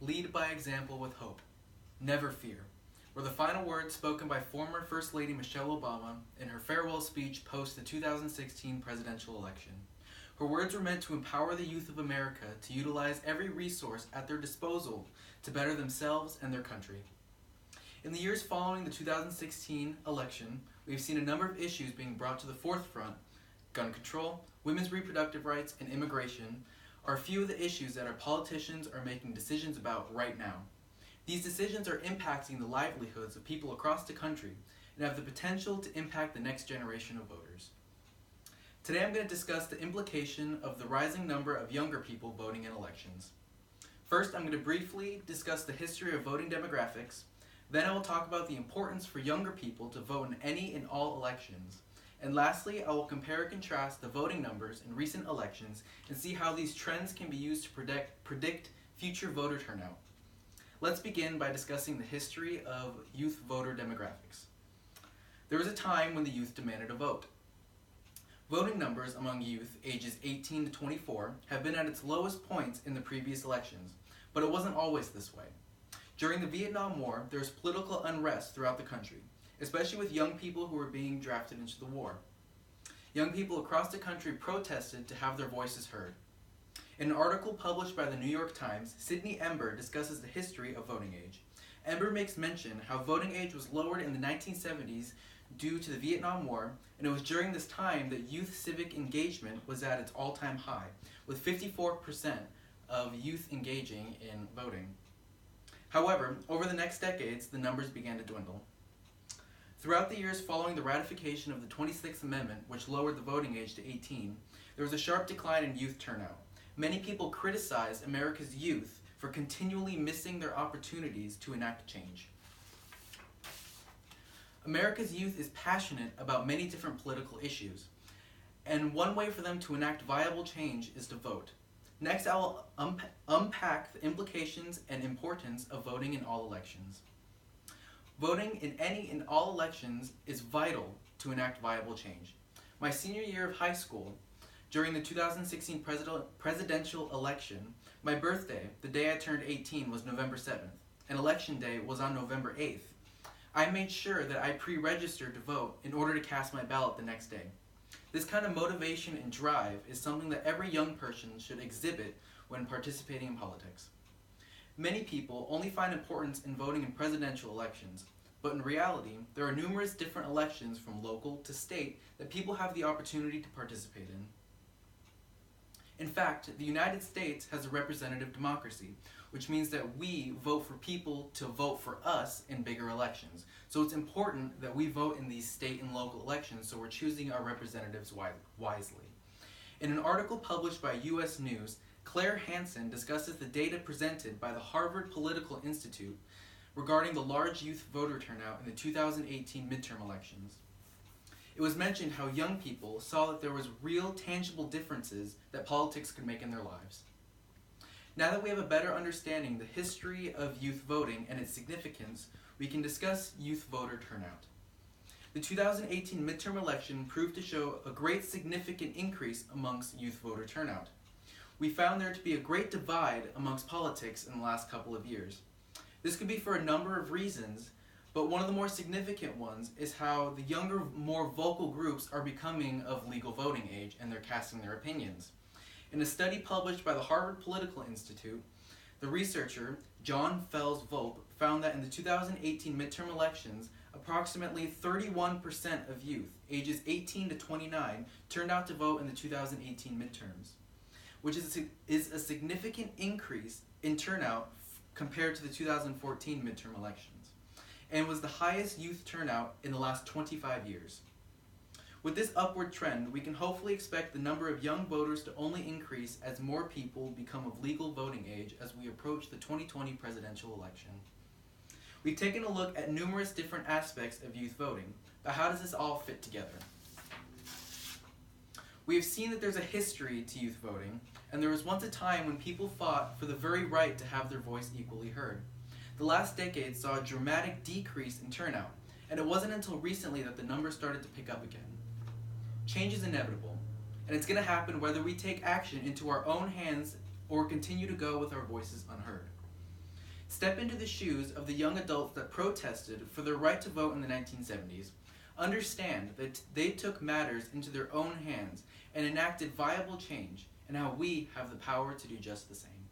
Lead by example with hope. Never fear were the final words spoken by former First Lady Michelle Obama in her farewell speech post the 2016 presidential election. Her words were meant to empower the youth of America to utilize every resource at their disposal to better themselves and their country. In the years following the 2016 election, we have seen a number of issues being brought to the forefront. Gun control, women's reproductive rights, and immigration are a few of the issues that our politicians are making decisions about right now. These decisions are impacting the livelihoods of people across the country and have the potential to impact the next generation of voters. Today I'm going to discuss the implication of the rising number of younger people voting in elections. First, I'm going to briefly discuss the history of voting demographics. Then I will talk about the importance for younger people to vote in any and all elections. And lastly, I will compare and contrast the voting numbers in recent elections and see how these trends can be used to predict future voter turnout. Let's begin by discussing the history of youth voter demographics. There was a time when the youth demanded a vote. Voting numbers among youth ages 18 to 24 have been at its lowest points in the previous elections, but it wasn't always this way. During the Vietnam War, there was political unrest throughout the country, especially with young people who were being drafted into the war. Young people across the country protested to have their voices heard. In an article published by the New York Times, Sidney Ember discusses the history of voting age. Ember makes mention how voting age was lowered in the 1970s due to the Vietnam War, and it was during this time that youth civic engagement was at its all-time high, with 54% of youth engaging in voting. However, over the next decades, the numbers began to dwindle. Throughout the years following the ratification of the 26th Amendment, which lowered the voting age to 18, there was a sharp decline in youth turnout. Many people criticized America's youth for continually missing their opportunities to enact change. America's youth is passionate about many different political issues, and one way for them to enact viable change is to vote. Next, I will unpack the implications and importance of voting in all elections. Voting in any and all elections is vital to enact viable change. My senior year of high school, during the 2016 presidential election, my birthday, the day I turned 18, was November 7th, and election day was on November 8th. I made sure that I pre-registered to vote in order to cast my ballot the next day. This kind of motivation and drive is something that every young person should exhibit when participating in politics. Many people only find importance in voting in presidential elections, but in reality, there are numerous different elections from local to state that people have the opportunity to participate in. In fact, the United States has a representative democracy, which means that we vote for people to vote for us in bigger elections. So it's important that we vote in these state and local elections so we're choosing our representatives wisely. In an article published by U.S. News, Claire Hansen discusses the data presented by the Harvard Political Institute regarding the large youth voter turnout in the 2018 midterm elections. It was mentioned how young people saw that there was real, tangible differences that politics could make in their lives. Now that we have a better understanding of the history of youth voting and its significance, we can discuss youth voter turnout. The 2018 midterm election proved to show a great significant increase amongst youth voter turnout. We found there to be a great divide amongst politics in the last couple of years. This could be for a number of reasons, but one of the more significant ones is how the younger, more vocal groups are becoming of legal voting age and they're casting their opinions. In a study published by the Harvard Political Institute, the researcher John Fels Volpe found that in the 2018 midterm elections, approximately 31% of youth ages 18 to 29 turned out to vote in the 2018 midterms, which is a significant increase in turnout compared to the 2014 midterm elections, and was the highest youth turnout in the last 25 years. With this upward trend, we can hopefully expect the number of young voters to only increase as more people become of legal voting age as we approach the 2020 presidential election. We've taken a look at numerous different aspects of youth voting, but how does this all fit together? We have seen that there's a history to youth voting, and there was once a time when people fought for the very right to have their voice equally heard. The last decade saw a dramatic decrease in turnout, and it wasn't until recently that the numbers started to pick up again. Change is inevitable, and it's going to happen whether we take action into our own hands or continue to go with our voices unheard. Step into the shoes of the young adults that protested for their right to vote in the 1970s. Understand that they took matters into their own hands and enacted viable change, and how we have the power to do just the same.